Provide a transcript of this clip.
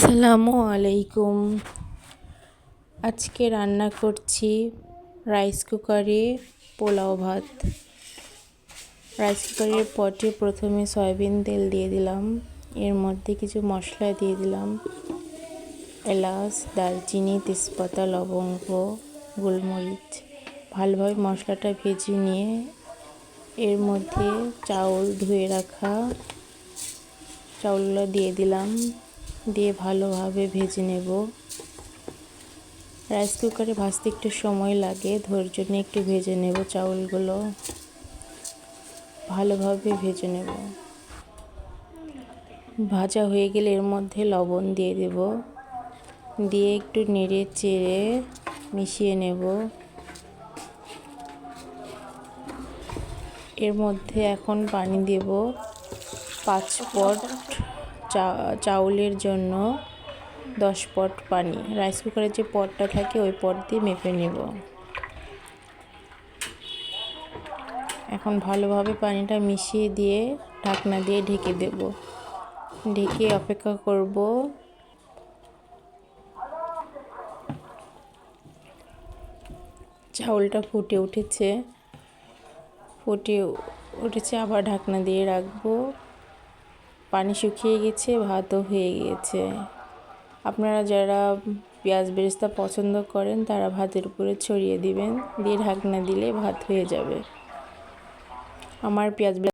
আসসালামু আলাইকুম। আজকে রান্না করছি রাইস কুকারে পোলাও ভাত। রাইস কুকারের পটে প্রথমে সয়াবিন তেল দিয়ে দিলাম, এর মধ্যে কিছু মশলা দিয়ে দিলাম, এলাচ, দারচিনি, তেজপাতা, লবঙ্গ, গোলমরিচ। ভালোভাবে মশলাটা ভেজে নিয়ে এর মধ্যে চাউল ধুয়ে রাখা চাউলগুলো দিয়ে দিলাম, দিয়ে ভালোভাবে ভেজে নেব। রাইস কুকারে ভাজতে একটু সময় লাগে, ধৈর্য নিয়ে একটু ভেজে নেব। চাউলগুলো ভালোভাবে ভেজে নেব। ভাজা হয়ে গেলে এর মধ্যে লবণ দিয়ে দেব, দিয়ে একটু নেড়ে চেড়ে মিশিয়ে নেব। এর মধ্যে এখন পানি দেব 5 পট। চাউলের জন্য 10 পট পানি। রাইস কুকারের যে পটটা থাকে ওই পট দিয়ে মেপে নেব। এখন ভালোভাবে পানিটা মিশিয়ে দিয়ে ঢাকনা দিয়ে ঢেকে দেব। ঢেকে অপেক্ষা করব। চাউলটা ফুটে উঠেছে, আবার ঢাকনা দিয়ে রাখবো। পানি শুকিয়ে গেছে, ভাতও হয়ে গিয়েছে। আপনারা যারা পেঁয়াজ বেরেস্তা পছন্দ করেন তারা ভাতের উপরে ছড়িয়ে দিবেন, দিয়ে ঢাকনা দিলে ভাত হয়ে যাবে। আমার পেঁয়াজ